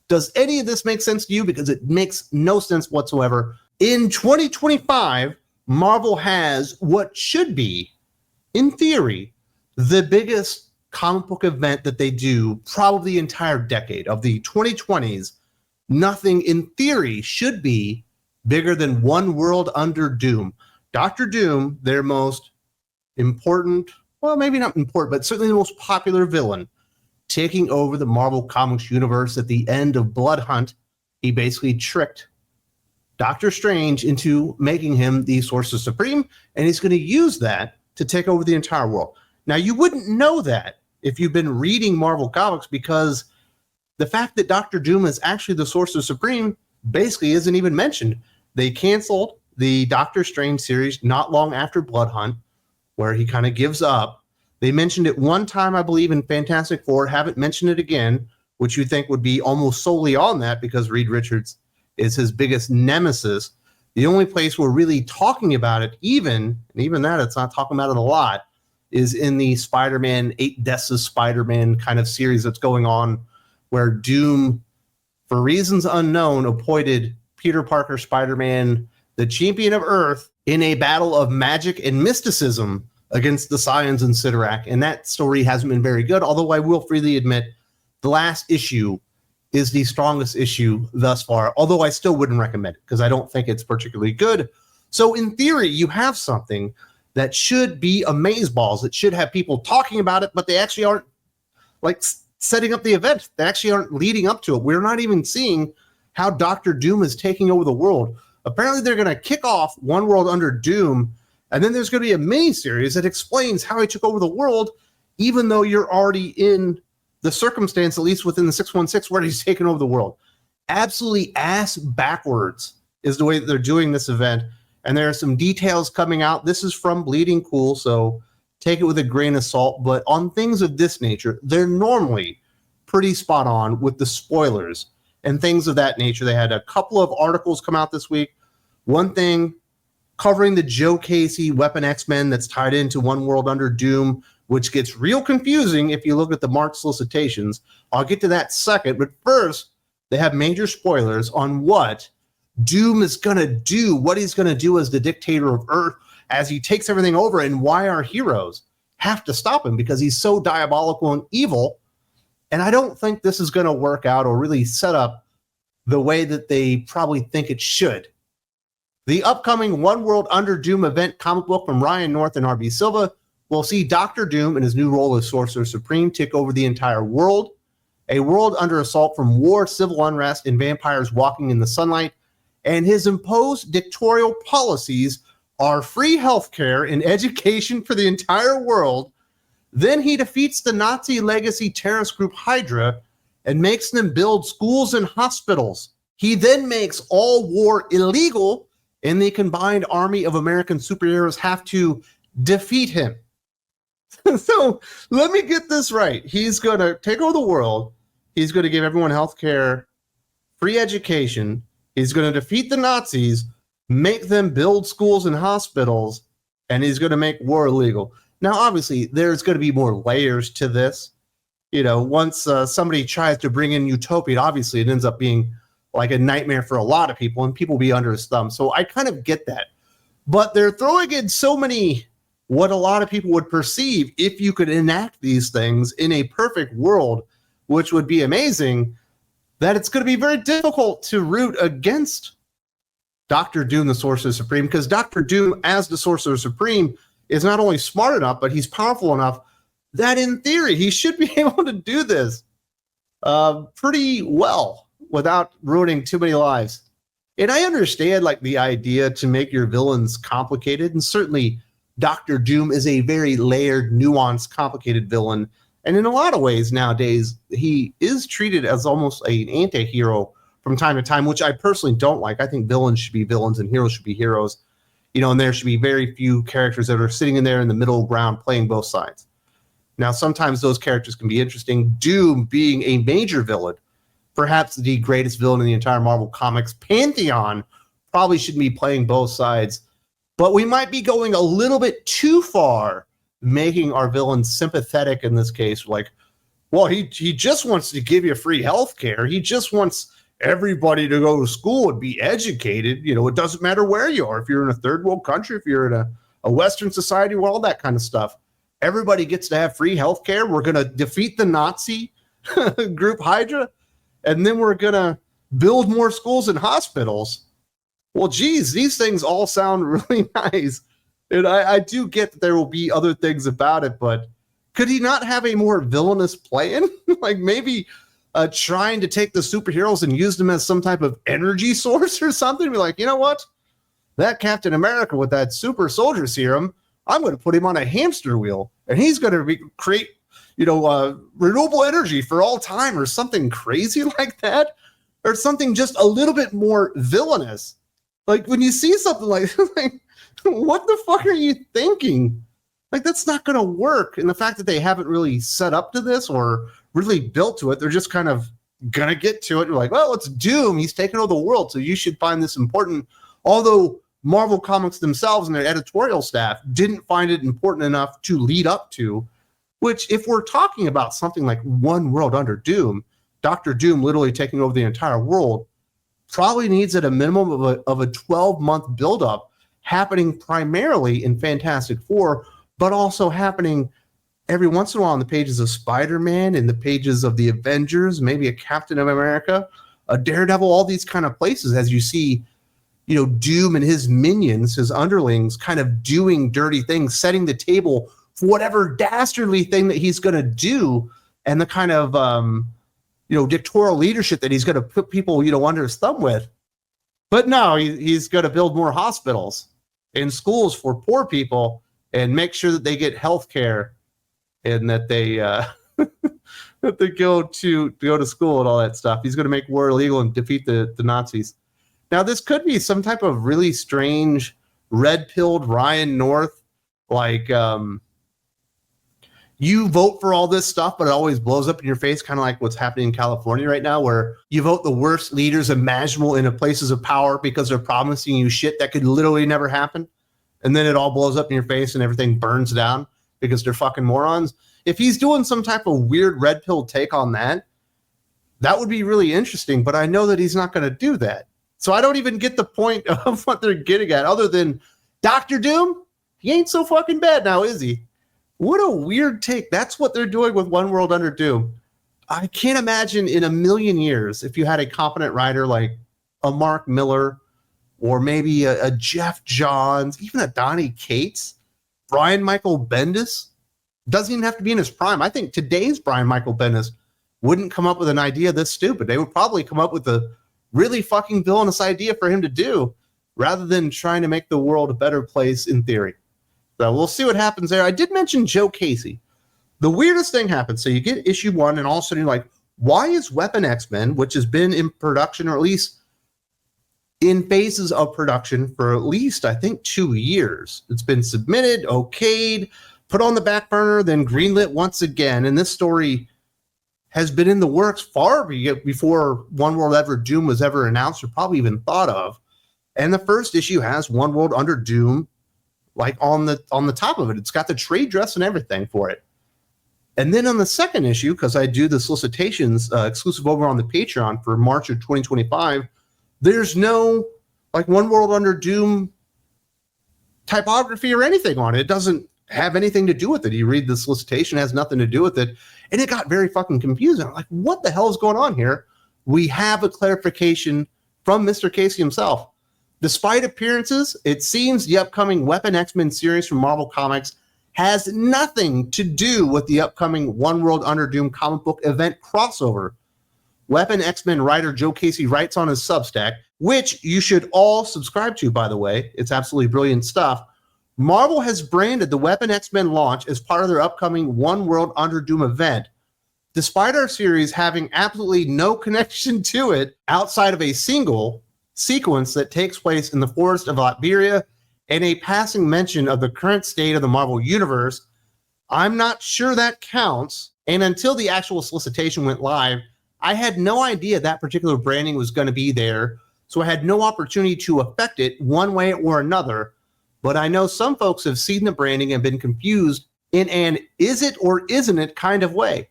Does any of this make sense to you? Because it makes no sense whatsoever. In 2025, Marvel has what should be, in theory, the biggest comic book event that they do probably the entire decade of the 2020s. Nothing in theory should be bigger than One World Under Doom. Dr. Doom, their most important, well, maybe not important, but certainly the most popular villain, taking over the Marvel Comics universe at the end of Blood Hunt. He basically tricked Doctor Strange into making him the Sorcerer Supreme, and he's going to use that to take over the entire world. Now, you wouldn't know that if you've been reading Marvel Comics, because the fact that Doctor Doom is actually the Sorcerer Supreme basically isn't even mentioned. They canceled the Doctor Strange series not long after Blood Hunt, where he kind of gives up. They mentioned it one time, I believe, in Fantastic Four, haven't mentioned it again, which you think would be almost solely on that because Reed Richards is his biggest nemesis. The only place we're really talking about it, even that it's not talking about it a lot, is in the Spider-Man 8 Deaths of Spider-Man kind of series that's going on, where Doom, for reasons unknown, appointed Peter Parker Spider-Man the champion of Earth in a battle of magic and mysticism against the Scions and Sidorak. And that story hasn't been very good, although I will freely admit the last issue is the strongest issue thus far, although I still wouldn't recommend it because I don't think it's particularly good. So in theory, you have something that should be amazeballs. It should have people talking about it, but they actually aren't like setting up the event. They actually aren't leading up to it. We're not even seeing how Doctor Doom is taking over the world. Apparently, they're going to kick off One World Under Doom, and then there's going to be a mini-series that explains how he took over the world, even though you're already in the circumstance, at least within the 616, where he's taken over the world. Absolutely ass backwards is the way that they're doing this event, and there are some details coming out. This is from Bleeding Cool, so take it with a grain of salt, but on things of this nature, they're normally pretty spot on with the spoilers and things of that nature. They had a couple of articles come out this week. One thing covering the Joe Casey Weapon X-Men that's tied into One World Under Doom, which gets real confusing if you look at the March solicitations. I'll get to that second, but first, they have major spoilers on what Doom is going to do, what he's going to do as the dictator of Earth as he takes everything over, and why our heroes have to stop him because he's so diabolical and evil. And I don't think this is going to work out or really set up the way that they probably think it should. The upcoming One World Under Doom event comic book from Ryan North and R.B. Silva will see Doctor Doom in his new role as Sorcerer Supreme take over the entire world, a world under assault from war, civil unrest, and vampires walking in the sunlight, and his imposed dictatorial policies are free healthcare and education for the entire world. Then he defeats the Nazi legacy terrorist group Hydra and makes them build schools and hospitals. He then makes all war illegal, and the combined army of American superheroes have to defeat him. So let me get this right. He's going to take over the world. He's going to give everyone health care, free education. He's going to defeat the Nazis, make them build schools and hospitals, and he's going to make war illegal. Now, obviously, there's going to be more layers to this. You know, once somebody tries to bring in utopia, obviously it ends up being like a nightmare for a lot of people, and people will be under his thumb. So I kind of get that. But they're throwing in so many, what a lot of people would perceive if you could enact these things in a perfect world, which would be amazing, that it's going to be very difficult to root against Doctor Doom, the Sorcerer Supreme, because Doctor Doom, as the Sorcerer Supreme, is not only smart enough, but he's powerful enough that in theory, he should be able to do this pretty well without ruining too many lives. And I understand like the idea to make your villains complicated, and certainly Doctor Doom is a very layered, nuanced, complicated villain. And in a lot of ways nowadays, he is treated as almost an anti-hero from time to time, which I personally don't like. I think villains should be villains and heroes should be heroes. You know, and there should be very few characters that are sitting in there in the middle ground playing both sides. Now, sometimes those characters can be interesting. Doom being a major villain, perhaps the greatest villain in the entire Marvel Comics pantheon, probably shouldn't be playing both sides. But we might be going a little bit too far, making our villains sympathetic in this case, like Well, he just wants to give you free health care. He just wants everybody to go to school and be educated. You know, it doesn't matter where you are. If you're in a third world country, if you're in a Western society, well, all that kind of stuff. Everybody gets to have free health care. We're going to defeat the Nazi group Hydra, and then we're going to build more schools and hospitals. Well, geez, these things all sound really nice. And I do get that there will be other things about it, but could he not have a more villainous plan? Like maybe trying to take the superheroes and use them as some type of energy source or something? Be like, you know what? That Captain America with that super soldier serum, I'm going to put him on a hamster wheel, and he's going to create, renewable energy for all time, or something crazy like that, or something just a little bit more villainous. Like when you see something like what the fuck are you thinking? Like, that's not going to work. And the fact that they haven't really set up to this or really built to it, they're just kind of going to get to it. You're like, well, it's Doom. He's taking over the world, so you should find this important. Although Marvel Comics themselves and their editorial staff didn't find it important enough to lead up to, which if we're talking about something like One World Under Doom, Dr. Doom literally taking over the entire world, probably needs at a minimum of a 12-month buildup happening primarily in Fantastic Four, but also happening every once in a while on the pages of Spider-Man, in the pages of the Avengers, maybe a Captain of America, a Daredevil, all these kind of places as you see, Doom and his minions, his underlings, kind of doing dirty things, setting the table for whatever dastardly thing that he's going to do, and the kind of, dictatorial leadership that he's going to put people, under his thumb with. But no, he's going to build more hospitals and schools for poor people and make sure that they get health care and that they that they go to school and all that stuff. He's going to make war illegal and defeat the Nazis. Now, this could be some type of really strange red-pilled Ryan North, like you vote for all this stuff, but it always blows up in your face, kind of like what's happening in California right now, where you vote the worst leaders imaginable into places of power because they're promising you shit that could literally never happen. And then it all blows up in your face and everything burns down because they're fucking morons. If he's doing some type of weird red pill take on that, that would be really interesting, but I know that he's not going to do that. So I don't even get the point of what they're getting at, other than Dr. Doom, he ain't so fucking bad now, is he? What a weird take. That's what they're doing with One World Under Doom. I can't imagine in a million years if you had a competent writer like a Mark Miller, or maybe a Jeff Johns, even a Donny Cates, Brian Michael Bendis. Doesn't even have to be in his prime. I think today's Brian Michael Bendis wouldn't come up with an idea this stupid. They would probably come up with a really fucking villainous idea for him to do, rather than trying to make the world a better place in theory. So we'll see what happens there. I did mention Joe Casey. The weirdest thing happens. So you get issue 1, and all of a sudden you're like, why is Weapon X-Men, which has been in production, or at least in phases of production for at least, I think, 2 years. It's been submitted, okayed, put on the back burner, then greenlit once again. And this story has been in the works far before One World Under Doom was ever announced or probably even thought of. And the first issue has One World Under Doom like on the top of it. It's got the trade dress and everything for it. And then on the second issue, because I do the solicitations exclusive over on the Patreon for March of 2025, there's no like One World Under Doom typography or anything on it. It doesn't have anything to do with it. You read the solicitation, it has nothing to do with it. And it got very fucking confusing. I'm like, what the hell is going on here? We have a clarification from Mr. Casey himself. Despite appearances, it seems the upcoming Weapon X-Men series from Marvel Comics has nothing to do with the upcoming One World Under Doom comic book event crossover. Weapon X-Men writer Joe Casey writes on his Substack, which you should all subscribe to, by the way. It's absolutely brilliant stuff. Marvel has branded the Weapon X-Men launch as part of their upcoming One World Under Doom event. Despite our series having absolutely no connection to it outside of a single sequence that takes place in the forest of Latveria and a passing mention of the current state of the Marvel Universe, I'm not sure that counts. And until the actual solicitation went live, I had no idea that particular branding was going to be there, so I had no opportunity to affect it one way or another. But I know some folks have seen the branding and been confused in an is it or isn't it kind of way.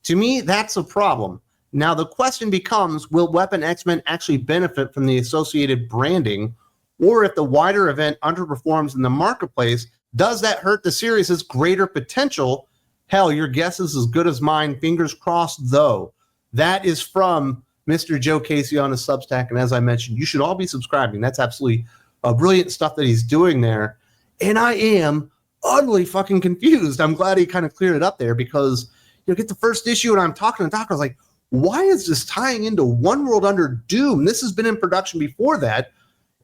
To me, that's a problem. Now, the question becomes, will Weapon X-Men actually benefit from the associated branding? Or if the wider event underperforms in the marketplace, does that hurt the series' greater potential? Hell, your guess is as good as mine. Fingers crossed, though. That is from Mr. Joe Casey on his Substack. And as I mentioned, you should all be subscribing. That's absolutely brilliant stuff that he's doing there. And I am utterly fucking confused. I'm glad he kind of cleared it up there because get the first issue and I'm talking to Doc. I was like, why is this tying into One World Under Doom? This has been in production before that.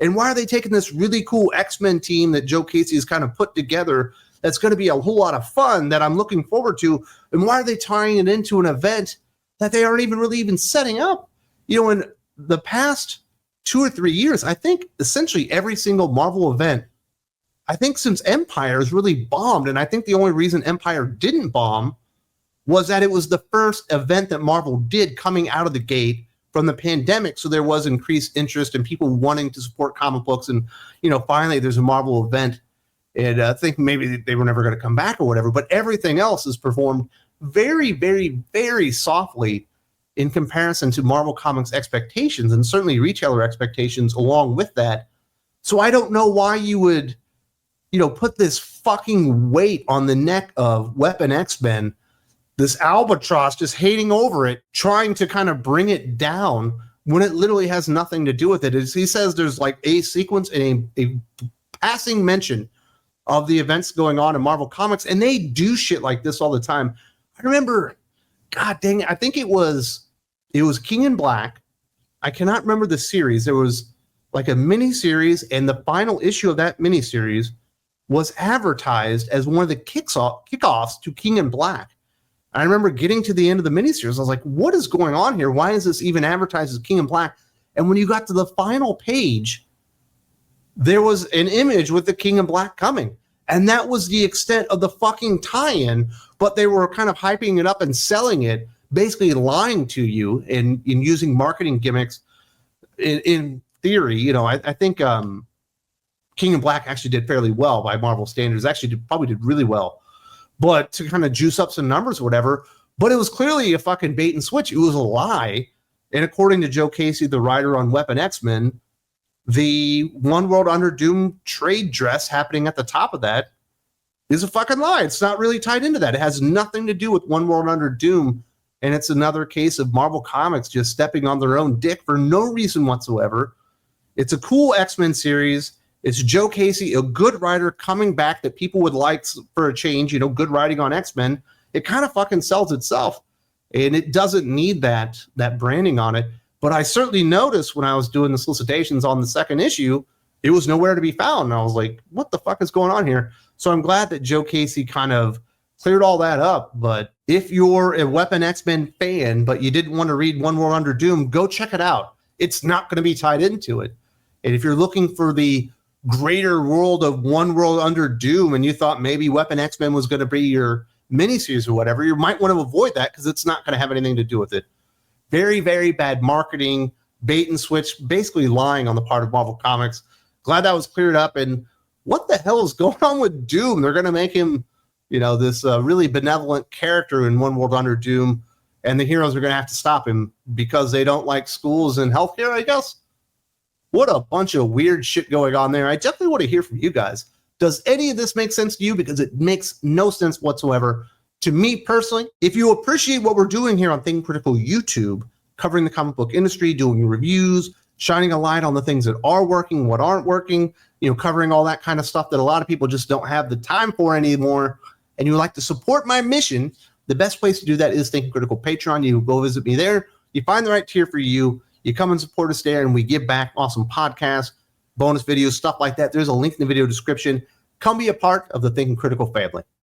And why are they taking this really cool X-Men team that Joe Casey has kind of put together that's going to be a whole lot of fun that I'm looking forward to? And why are they tying it into an event that they aren't even setting up? In the past 2 or 3 years, I think essentially every single Marvel event, I think since Empire has really bombed. And I think the only reason Empire didn't bomb was that it was the first event that Marvel did coming out of the gate from the pandemic. So there was increased interest in people wanting to support comic books. And, finally there's a Marvel event. And I think maybe they were never going to come back or whatever, but everything else has performed very, very, very softly in comparison to Marvel Comics expectations and certainly retailer expectations along with that. So I don't know why you would, put this fucking weight on the neck of Weapon X-Men, this albatross just hating over it, trying to kind of bring it down when it literally has nothing to do with it. As he says, there's like a sequence and a passing mention of the events going on in Marvel Comics, and they do shit like this all the time. I remember, God dang it, I think it was King in Black. I cannot remember the series. There was like a mini-series, and the final issue of that mini-series was advertised as one of the kickoffs to King in Black. I remember getting to the end of the miniseries. I was like, what is going on here? Why is this even advertised as King in Black? And when you got to the final page, there was an image with the King in Black coming. And that was the extent of the fucking tie-in. But they were kind of hyping it up and selling it, basically lying to you in using marketing gimmicks. In theory, I think King in Black actually did fairly well by Marvel standards. Actually probably did really well. But to kind of juice up some numbers or whatever, but it was clearly a fucking bait and switch. It was a lie. And according to Joe Casey, the writer on Weapon X-Men, the One World Under Doom trade dress happening at the top of that is a fucking lie. It's not really tied into that. It has nothing to do with One World Under Doom. And it's another case of Marvel Comics just stepping on their own dick for no reason whatsoever. It's a cool X-Men series. It's Joe Casey, a good writer coming back that people would like for a change, good writing on X-Men. It kind of fucking sells itself. And it doesn't need that branding on it. But I certainly noticed when I was doing the solicitations on the second issue, it was nowhere to be found. And I was like, what the fuck is going on here? So I'm glad that Joe Casey kind of cleared all that up. But if you're a Weapon X-Men fan, but you didn't want to read One World Under Doom, go check it out. It's not going to be tied into it. And if you're looking for the greater world of One World Under Doom and you thought maybe Weapon X-Men was going to be your miniseries or whatever, you might want to avoid that because it's not going to have anything to do with it. Very, very bad marketing, bait and switch, basically lying on the part of Marvel Comics. Glad that was cleared up. And what the hell is going on with Doom? They're going to make him, this really benevolent character in One World Under Doom, and the heroes are going to have to stop him because they don't like schools and healthcare, I guess. What a bunch of weird shit going on there. I definitely want to hear from you guys. Does any of this make sense to you? Because it makes no sense whatsoever to me personally. If you appreciate what we're doing here on Thinking Critical YouTube, covering the comic book industry, doing reviews, shining a light on the things that are working, what aren't working, covering all that kind of stuff that a lot of people just don't have the time for anymore, and you would like to support my mission, the best place to do that is Thinking Critical Patreon. You go visit me there. You find the right tier for you. You come and support us there, and we give back awesome podcasts, bonus videos, stuff like that. There's a link in the video description. Come be a part of the Thinking Critical family.